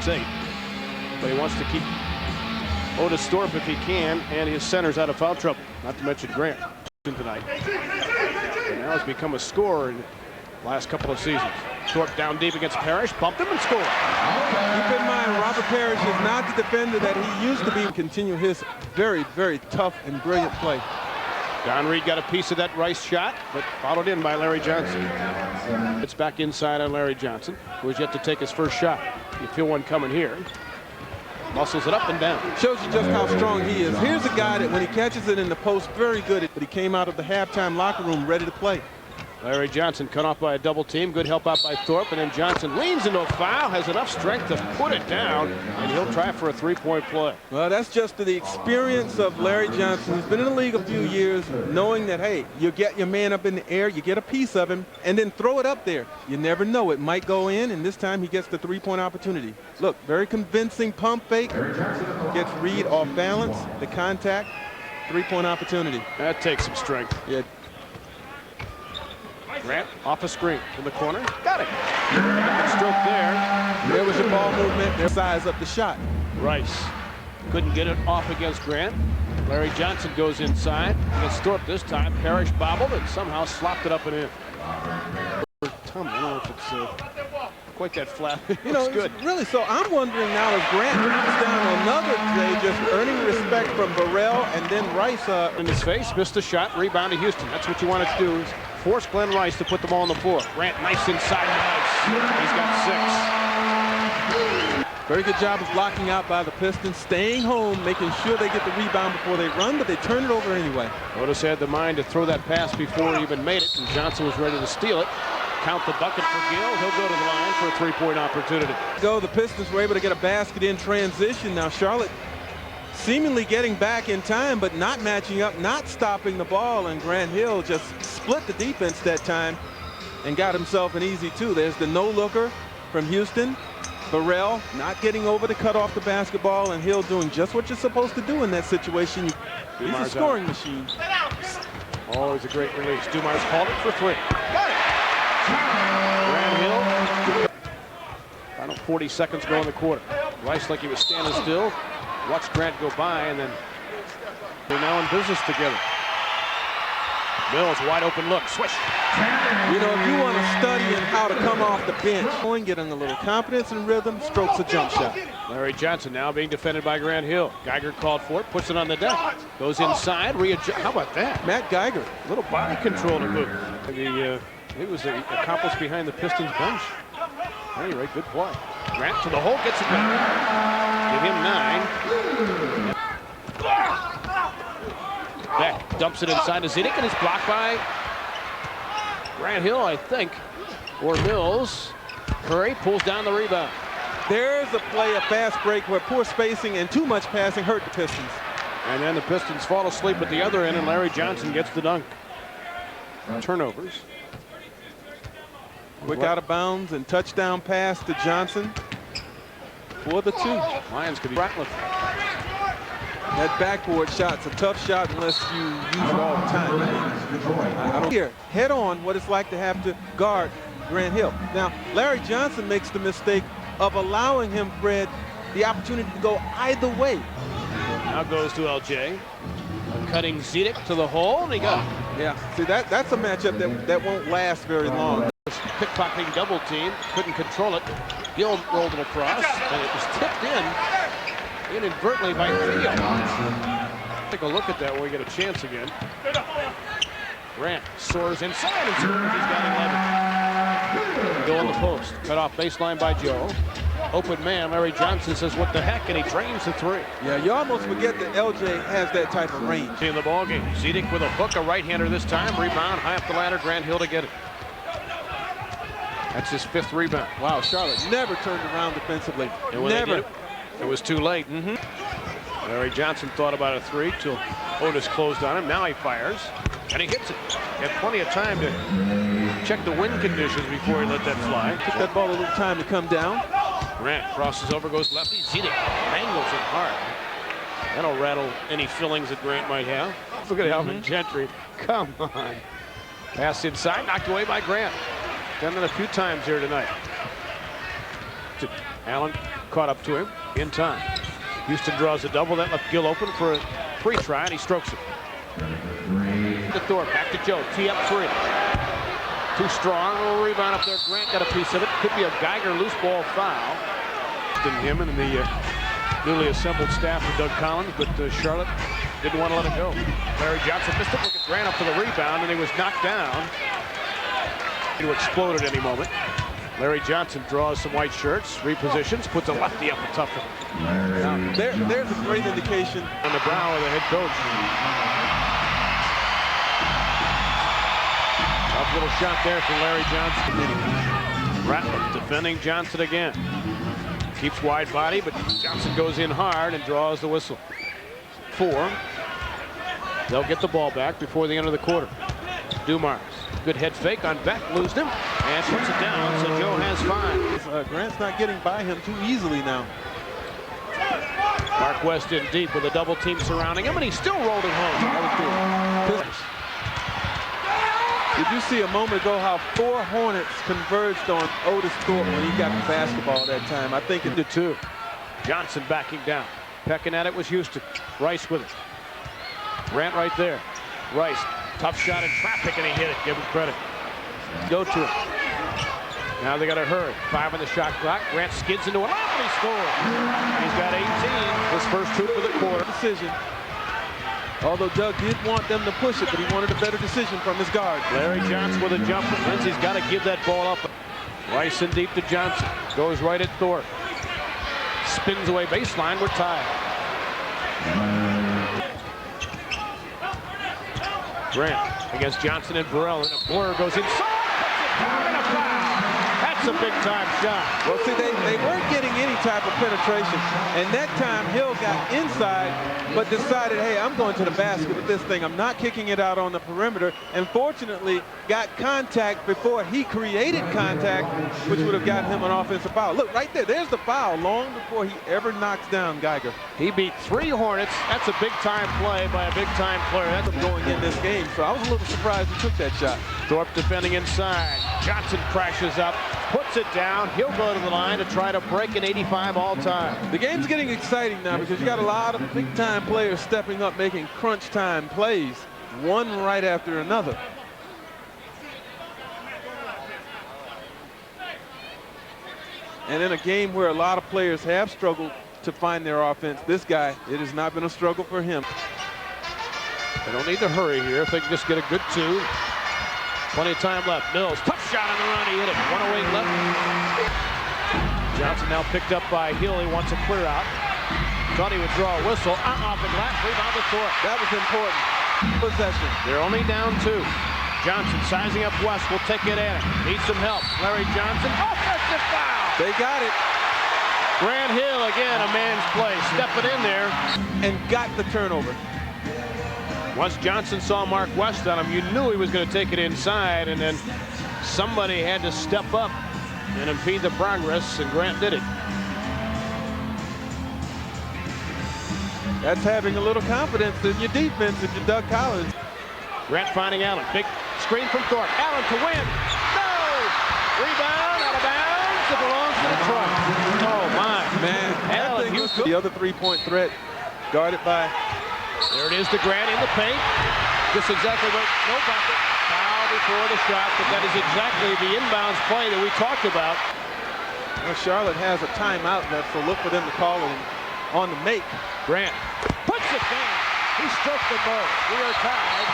6'8". But he wants to keep Otis Thorpe if he can, and his center's out of foul trouble. Not to mention Grant tonight. And now has become a scorer in the last couple of seasons. Thorpe down deep against Parrish, bumped him and scored. Keep in mind, Robert Parrish is not the defender that he used to be. Continue his very, very tough and brilliant play. Don Reed got a piece of that Rice shot, but followed in by Larry Johnson. It's back inside on Larry Johnson, who has yet to take his first shot. You feel one coming here. Muscles it up and down. Shows you just how strong he is. Here's a guy that when he catches it in the post, very good. But he came out of the halftime locker room ready to play. Larry Johnson cut off by a double team. Good help out by Thorpe, and then Johnson leans into a foul, has enough strength to put it down, and he'll try for a three-point play. Well, that's just the experience of Larry Johnson. He's been in the league a few years, knowing that, hey, you get your man up in the air, you get a piece of him, and then throw it up there. You never know. It might go in, and this time he gets the three-point opportunity. Look, very convincing pump fake. Gets Reed off balance, the contact, three-point opportunity. That takes some strength. Yeah. Grant off a screen in the corner. Got it. Good stroke there. There was your ball movement. There, size up the shot. Rice couldn't get it off against Grant. Larry Johnson goes inside against Thorpe this time. Parrish bobbled and somehow slopped it up and in. Tom, I don't know if it's quite that flat. You know, good. Really, so I'm wondering now as Grant knocks down another play, just earning respect from Burrell and then Rice. In his face, missed a shot, rebound to Houston. That's what you wanted to do, is force Glenn Rice to put the ball on the floor. Grant nice inside the ice. He's got 6. Very good job of blocking out by the Pistons, staying home, making sure they get the rebound before they run, but they turn it over anyway. Otis had the mind to throw that pass before he even made it, and Johnson was ready to steal it. Count the bucket for Gill. He'll go to the line for a three-point opportunity. The Pistons were able to get a basket in transition. Now Charlotte seemingly getting back in time, but not matching up, not stopping the ball, and Grant Hill just split the defense that time and got himself an easy two. There's the no-looker from Houston. Burrell not getting over to cut off the basketball, and Hill doing just what you're supposed to do in that situation. He's a scoring machine. Always a great release. Dumars called it for 3. Got it! Grant Hill. Final 40 seconds go in the quarter. Rice like he was standing still. Watched Grant go by, and then they're now in business together. Mills, wide open look, swish. You know, if you want to study in how to come off the bench, getting a little confidence and rhythm, strokes a jump shot. Larry Johnson now being defended by Grant Hill. Geiger called for it, puts it on the deck. Goes inside, readjust. How about that? Matt Geiger. A little body control to boot. It was accomplished behind the Pistons bench. At any rate, good play. Grant to the hole, gets it back. Give him 9. Beck dumps it inside to Zidek, and it's blocked by Grant Hill, I think, or Mills. Curry pulls down the rebound. There's a play, a fast break where poor spacing and too much passing hurt the Pistons. And then the Pistons fall asleep at the other end, and Larry Johnson gets the dunk. Turnovers. Quick out of bounds and touchdown pass to Johnson for the 2. Lions could be Ratliff. That backboard shot's a tough shot unless you use it all the time. I don't care. Head on what it's like to have to guard Grant Hill. Now, Larry Johnson makes the mistake of allowing him, Fred, the opportunity to go either way. Now goes to LJ. Cutting Zidek to the hole, and he got it. Yeah, see, that's a matchup that won't last very long. Pickpocketing double team, couldn't control it. Gill rolled it across, and it was tipped in inadvertently by Theo. Take a look at that when we get a chance again. Grant soars inside and scores. He's got 11. Go on the post. Cut off baseline by Joe. Open man, Larry Johnson says, what the heck, and he drains the 3. Yeah, you almost forget that LJ has that type of range. In the ball game, Zidek with a hook, a right-hander this time. Rebound, high up the ladder, Grant Hill to get it. That's his 5th rebound. Wow, Charlotte never turned around defensively. And when never. They did, it was too late. Larry Johnson thought about a 3 till Otis closed on him. Now he fires, and he hits it. He had plenty of time to check the wind conditions before he let that fly. Took that ball a little time to come down. Grant crosses over, goes lefty. Zidek angles it hard. That'll rattle any fillings that Grant might have. Look at Alvin Gentry. Come on. Pass inside, knocked away by Grant. Done it a few times here tonight. Allen caught up to him in time. Houston draws a double. That left Gill open for a free try, and he strokes it. To Thorpe, back to Joe. Tee up three. Too strong. A little rebound up there. Grant got a piece of it. Could be a Geiger loose ball foul. Him and the newly assembled staff of Doug Collins, but Charlotte didn't want to let it go. Larry Johnson missed it. Look at Grant up for the rebound, and he was knocked down. It would explode at any moment. Larry Johnson draws some white shirts, repositions, puts a lefty up the tough one. Now, there's a great indication on the brow of the head coach. Tough little shot there from Larry Johnson. Ratliff defending Johnson again. Keeps wide body, but Johnson goes in hard and draws the whistle. 4. They'll get the ball back before the end of the quarter. Dumars, good head fake on Beck, losed him, and puts it down, so Joe has 5. Grant's not getting by him too easily now. Mark West in deep with a double team surrounding him, and he's still rolling home. Did you see a moment ago how 4 Hornets converged on Otis Thorpe when he got the basketball that time? I think it did 2. Johnson backing down. Pecking at it was Houston. Rice with it. Grant right there. Rice, tough shot in traffic, and he hit it. Give him credit. Go to it. Now they got to hurry. 5 on the shot clock. Grant skids into it. Oh, he scores. He's got 18. His first hoop of the quarter. Decision. Although Doug did want them to push it, but he wanted a better decision from his guard. Larry Johnson with a jumper. Lindsey's got to give that ball up. Rice in deep to Johnson. Goes right at Thorpe. Spins away baseline. We're tied. Grant against Johnson and Burrell. And a blur goes inside. And a foul. That's a big-time shot. Well, see, they weren't getting any type of penetration. And that time, Hill got inside, but decided, hey, I'm going to the basket with this thing. I'm not kicking it out on the perimeter. And fortunately, got contact before he created contact, which would have gotten him an offensive foul. Look, right there. There's the foul long before he ever knocks down Geiger. He beat 3 Hornets. That's a big-time play by a big-time player. That's going in this game. So I was a little surprised he took that shot. Thorpe defending inside. Johnson crashes up, puts it down. He'll go to the line to try to break an 85 all-time. The game's getting exciting now because you got a lot of big-time players stepping up, making crunch-time plays, one right after another. And in a game where a lot of players have struggled to find their offense, this guy, it has not been a struggle for him. They don't need to hurry here if they can just get a good 2. Plenty of time left. Mills, tough shot on the run. He hit it. 1:08 left. Johnson now picked up by Hill. He wants a clear out. Thought he would draw a whistle. Off the glass. Rebound to Thorpe. That was important. Possession. They're only down 2. Johnson sizing up West. Will take it in. Needs some help. Larry Johnson. Offensive foul. They got it. Grant Hill again, a man's play. Stepping in there. And got the turnover. Once Johnson saw Mark West on him, you knew he was going to take it inside, and then somebody had to step up and impede the progress, and Grant did it. That's having a little confidence in your defense if you're Doug Collins. Grant finding Allen. Big screen from Thorpe. Allen to win. No! Rebound, out of bounds. It belongs to the truck. Oh, my. Man, Allen, the other three-point threat guarded by... There it is to Grant in the paint. Just exactly what, no bucket. Foul before the shot, but that is exactly the inbounds play that we talked about. Well, Charlotte has a timeout left, so look for them to call it on the make. Grant puts it down. He struck them both. We are tied.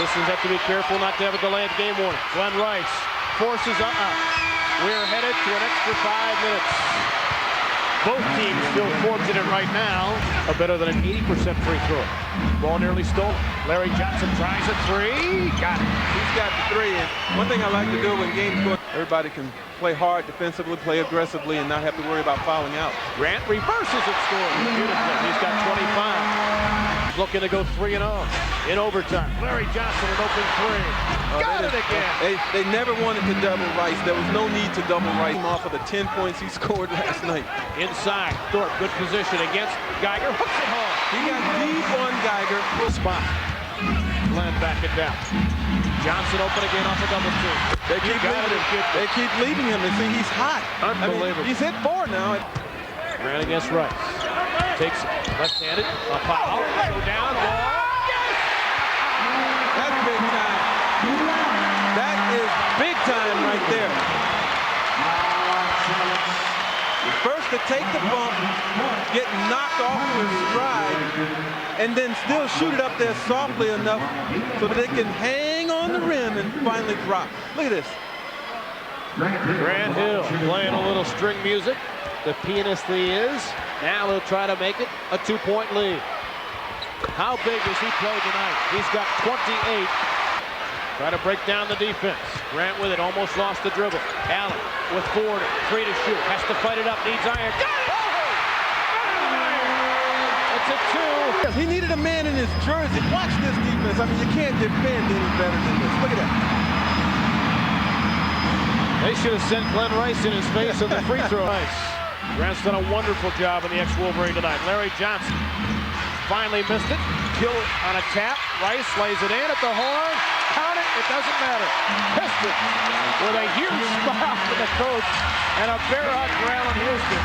Pistons have to be careful not to have a delayed game warning. Glenn Rice forces We're headed to an extra 5 minutes. Both teams feel fortunate right now are better than an 80% free throw. Ball nearly stolen. Larry Johnson tries a 3. Got it. He's got the 3. And one thing I like to do when games go, everybody can play hard defensively, play aggressively, and not have to worry about fouling out. Grant reverses and scores. Beautifully. He's got 25. Looking to go 3-0 in overtime. Larry Johnson an open 3. Got it again. They never wanted to double Rice. There was no need to double Rice off of the 10 points he scored last night. Inside, Thorpe, good position against Geiger. Hooks it home. He got deep on Geiger. Full spot. Glenn back it down. Johnson open again off a double team. They keep leaving him. They see he's hot. Unbelievable. I mean, he's hit 4 now. Ran against Rice. Takes left-handed. A foul. Go down. That's big time. That is big time right there. First to take the bump, get knocked off of his stride, and then still shoot it up there softly enough so that it can hang on the rim and finally drop. Look at this. Grant Hill playing a little string music. The pianist he is. Now he'll try to make it a 2-point lead. How big does he play tonight? He's got 28. Try to break down the defense. Grant with it, almost lost the dribble. Allen with 40, 3 to shoot. Has to fight it up, needs iron. Got it! It's a 2. He needed a man in his jersey. Watch this defense. I mean, you can't defend any better than this. Look at that. They should have sent Glenn Rice in his face on the free throw. Nice. Grant's done a wonderful job in the ex-Wolverine tonight. Larry Johnson finally missed it. Kill on a tap. Rice lays it in at the horn. Count it. It doesn't matter. Pistons with a huge smile for the coach and a bear hug for Allen Houston.